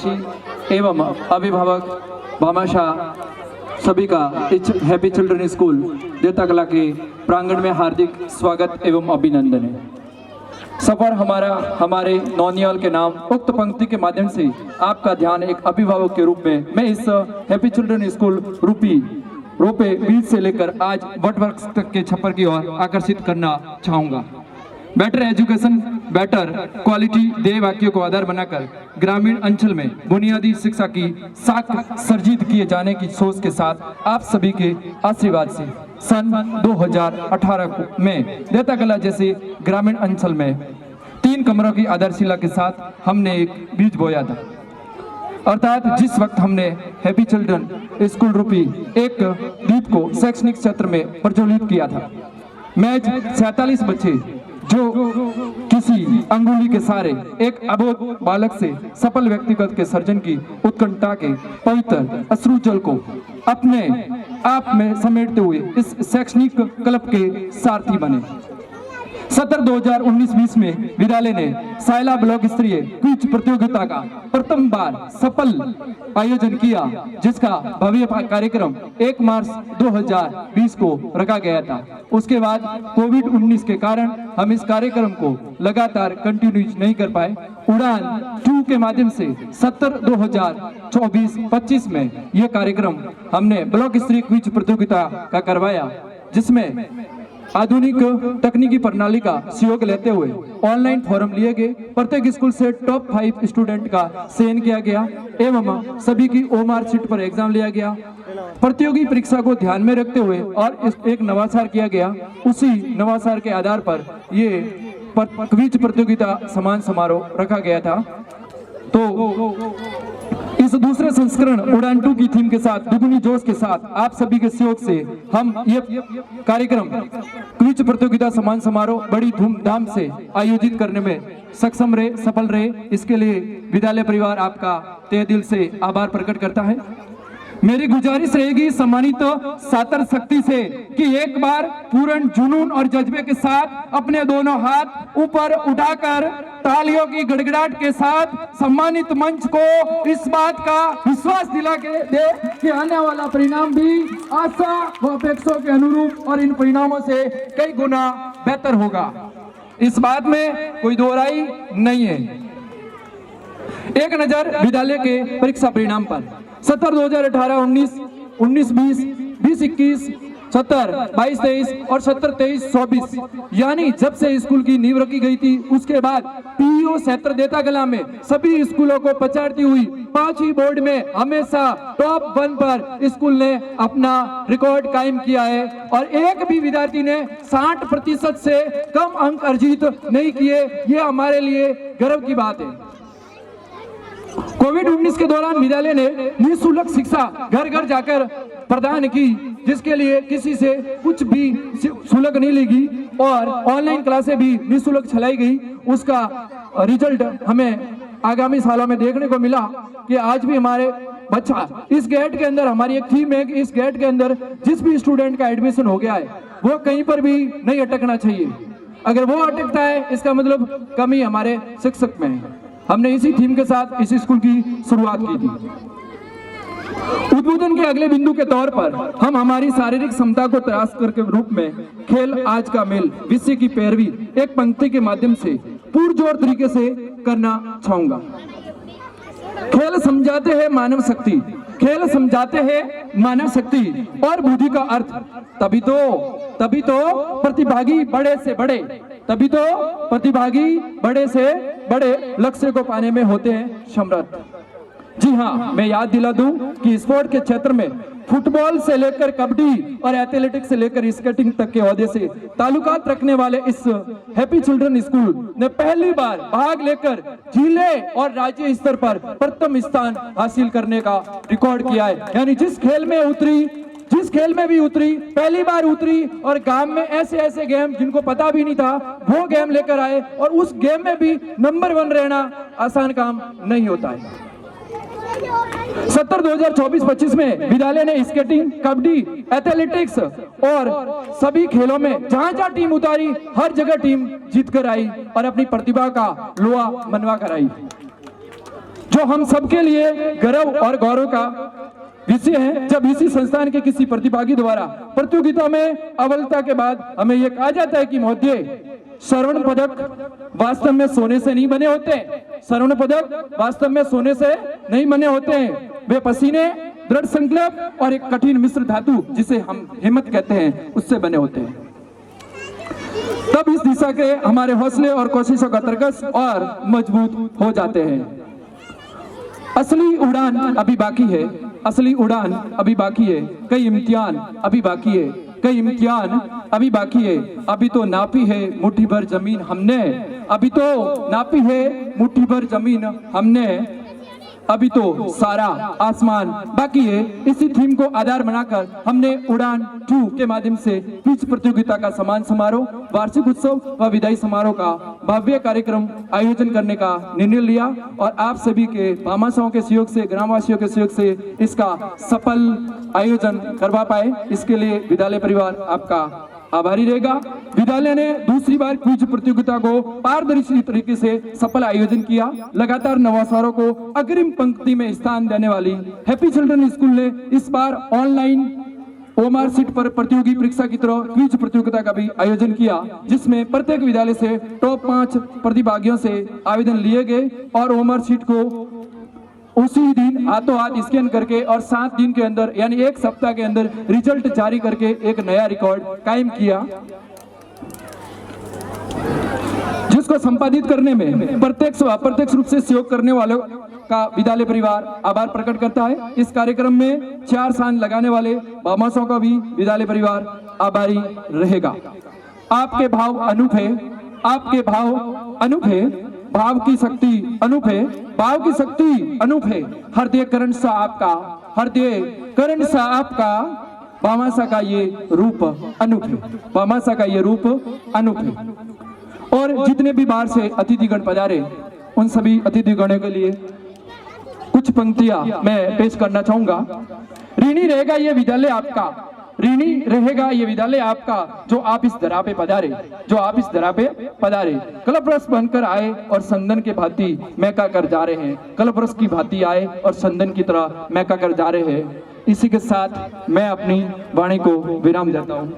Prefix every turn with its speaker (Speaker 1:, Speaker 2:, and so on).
Speaker 1: वासी एवं अभिभावक भामाशाह सभी का इस हैप्पी चिल्ड्रन स्कूल देवता कला के प्रांगण में हार्दिक स्वागत एवं अभिनंदन है। सफर हमारे नौनियाल के नाम उक्त पंक्ति के माध्यम से आपका ध्यान एक अभिभावक के रूप में मैं इस हैप्पी चिल्ड्रन स्कूल रोपे बीच से लेकर आज वटवृक्ष तक के छप्पर की ओर आकर्षित करना चाहूंगा। बेटर एजुकेशन बेटर क्वालिटी ध्येय वाक्य को आधार बनाकर ग्रामीण अंचल में बुनियादी शिक्षा की साख सर्जित किए जाने की सोच के साथ आप सभी के आशीर्वाद से सन 2018 में देवता कला जैसे ग्रामीण अंचल में 3 कमरों की आधारशिला के साथ हमने एक बीज बोया था। अर्थात जिस वक्त हमने हैप्पी चिल्ड्रन स्कूल रूपी एक दीप को शैक्षणिक क्षेत्र में प्रज्वलित किया था। मैच 47 बच्चे जो किसी अंगुली के सारे एक अबोध बालक से सफल व्यक्तिगत के सर्जन की उत्कंठा के पवित्र अश्रु जल को अपने आप में समेटते हुए इस शैक्षणिक क्लब के सारथी बने। सत्र 2019-20 में विद्यालय ने सायला ब्लॉक स्तरीय क्विज प्रतियोगिता का प्रथम बार सफल आयोजन किया, जिसका भव्य कार्यक्रम 1 मार्च 2020 को रखा गया था। उसके बाद कोविड-19 के कारण हम इस कार्यक्रम को लगातार कंटिन्यू नहीं कर पाए। उड़ान 2 के माध्यम से सत्र 2024-25 में यह कार्यक्रम हमने ब्लॉक स्तरीय क्विज प्रतियोगिता का करवाया, जिसमें आधुनिक तकनीकी प्रणाली का सहयोग लेते हुए ऑनलाइन फोरम लिए गए। प्रत्येक स्कूल से टॉप 5 स्टूडेंट का चयन किया गया एवं सभी की ओमार सीट पर एग्जाम लिया गया। प्रतियोगी परीक्षा को ध्यान में रखते हुए और एक नवाचार किया गया। उसी नवाचार के आधार पर ये क्विज प्रतियोगिता समान समारोह रखा गया था। तो इस दूसरे संस्करण उड़ान 2 की थीम के साथ दुगुनी जोश के साथ आप सभी के सहयोग से हम ये कार्यक्रम क्विज प्रतियोगिता समान समारोह बड़ी धूमधाम से आयोजित करने में सक्षम रहे, सफल रहे। इसके लिए विद्यालय परिवार आपका तहे दिल से आभार प्रकट करता है। मेरी गुजारिश रहेगी सम्मानित छात्र शक्ति से कि एक बार पूर्ण जुनून और जज्बे के साथ अपने दोनों हाथ ऊपर उठाकर तालियों की गड़गड़ाहट के साथ सम्मानित मंच को इस बात का विश्वास दिला के दे कि आने वाला परिणाम भी आशा व अपेक्षाओं के अनुरूप और इन परिणामों से कई गुना बेहतर होगा। इस बात में कोई दो राय नहीं है। एक नजर विद्यालय के परीक्षा परिणाम पर सत्र 2018-19, 19-20, 20-21, सत्र 22-23 और सत्र 23-24 यानी जब से स्कूल की नींव रखी गई थी, उसके बाद पीईओ क्षेत्र देवता कला में सभी स्कूलों को पछाड़ती हुई 5 ही बोर्ड में हमेशा टॉप 1 पर स्कूल ने अपना रिकॉर्ड कायम किया है और एक भी विद्यार्थी ने 60% से कम अंक अर्जित नहीं किए। ये हमारे लिए गर्व की बात है। कोविड-19 के दौरान विद्यालय ने निःशुल्क शिक्षा घर घर जाकर प्रदान की, जिसके लिए किसी से कुछ भी शुल्क नहीं ली और ऑनलाइन क्लासें भी निःशुल्क चलाई गई। उसका रिजल्ट हमें आगामी सालों में देखने को मिला कि आज भी हमारे बच्चा इस गेट के अंदर, हमारी एक थीम है कि इस गेट के अंदर जिस भी स्टूडेंट का एडमिशन हो गया है वो कहीं पर भी नहीं अटकना चाहिए। अगर वो अटकता है इसका मतलब कमी हमारे शिक्षक में है। हमने इसी थीम के साथ इस स्कूल की शुरुआत की थी। उद्बोधन के अगले बिंदु के तौर पर हम हमारी शारीरिक क्षमता को तराश करके रूप में खेल आज का मेल विषय की पैरवी एक पंक्ति के माध्यम से पुरजोर तरीके से करना चाहूंगा। खेल समझाते हैं मानव शक्ति, खेल समझाते हैं मानव शक्ति और बुद्धि का अर्थ। तभी तो प्रतिभागी बड़े से बड़े बड़े लक्ष्य को पाने में होते हैं समर्थ। जी हाँ, मैं याद दिला दूं कि स्पोर्ट के क्षेत्र में फुटबॉल से लेकर कबड्डी और एथलेटिक्स से लेकर स्केटिंग तक के ओहदे से ताल्लुकात रखने वाले इस हैप्पी चिल्ड्रन स्कूल ने पहली बार भाग लेकर जिले और राज्य स्तर पर प्रथम स्थान हासिल करने का रिकॉर्ड किया है। यानी जिस खेल में भी उतरी, पहली बार उतरी और गांव में ऐसे गेम जिनको पता भी नहीं था वो गेम लेकर आए और उस गेम में भी नंबर 1 रहना आसान काम नहीं होता है। सत्र 2024-25 में विद्यालय ने स्केटिंग, कबड्डी, एथलेटिक्स और सभी खेलों में जहां टीम उतारी हर जगह टीम जीत कर आई और अपनी प्रतिभा का लोहा मनवा कर आई। जो हम सबके लिए गर्व और गौरव का विषय है। जब इसी संस्थान के किसी प्रतिभागी द्वारा प्रतियोगिता में अव्वलता के बाद हमें यह कहा जाता है कि महोदय, स्वर्ण पदक वास्तव में सोने से नहीं बने होते, स्वर्ण पदक वास्तव में सोने से नहीं बने होते हैं, वे पसीने, दृढ़ संकल्प और एक कठिन मिश्र धातु जिसे हम हिम्मत कहते हैं उससे बने होते हैं। तब इस दिशा के हमारे हौसले और कोशिशों का तरकस और मजबूत हो जाते हैं। असली उड़ान अभी बाकी है, असली उड़ान अभी बाकी है, कई इम्तिहान अभी बाकी है, कई इम्तिहान अभी बाकी है। अभी तो नापी है मुट्ठी भर जमीन हमने, अभी तो नापी है मुट्ठी भर जमीन हमने, अभी तो सारा आसमान बाकी है। इसी थीम को आधार बनाकर हमने उड़ान 2 के माध्यम से क्विज प्रतियोगिता का सम्मान समारोह, वार्षिक उत्सव व विदाई समारोह का भव्य कार्यक्रम आयोजन करने का निर्णय लिया और आप सभी के भामाशाहों के सहयोग से, ग्रामवासियों के सहयोग से इसका सफल आयोजन करवा पाए, इसके लिए विद्यालय परिवार आपका आभारी रहेगा। विद्यालय ने दूसरी बार क्विज प्रतियोगिता को पारदर्शी तरीके से सफल आयोजन किया। लगातार नवाचारों को अग्रिम पंक्ति में स्थान देने वाली हैप्पी चिल्ड्रन स्कूल ने इस बार ऑनलाइन ओएमआर सीट पर प्रतियोगी परीक्षा की तरह क्विज प्रतियोगिता का भी आयोजन किया, जिसमें प्रत्येक विद्यालय से टॉप 5 प्रतिभागियों से आवेदन लिए गए और ओएमआर सीट को उसी दिन हाथों हाथ स्कैन करके और 7 दिन के अंदर यानी 1 सप्ताह के अंदर रिजल्ट जारी करके एक नया रिकॉर्ड कायम किया, जिसको संपादित करने में प्रत्यक्ष व अप्रत्यक्ष रूप से सहयोग करने वालों का विद्यालय परिवार आभार प्रकट करता है। इस कार्यक्रम में 4 साल लगाने वाले भामाशाहों का भी विद्यालय परिवार आभारी रहेगा। आपके भाव अनूप है, आपके भाव अनूप है, भाव की शक्ति अनूप है, भाव की शक्ति अनूप है, हृदय करण सा आपका, हृदय करण सा आपका, भामाशाह का ये रूप अनूप है, भामाशाह का ये रूप अनूप है। और जितने भी बाहर से अतिथिगण पधारे उन सभी अतिथिगणों के लिए कुछ पंक्तियां मैं पेश करना चाहूंगा। ऋणी रहेगा ये विद्यालय आपका, ऋणी रहेगा ये विद्यालय आपका, जो आप इस धरा पे पधारे, जो आप इस धरा पे पधारे। कलपरस बनकर आए और संदन के भांति महका कर जा रहे हैं, कलपरस की भांति आए और संदन की तरह महका कर जा रहे हैं। इसी के साथ मैं अपनी वाणी को विराम देता हूँ।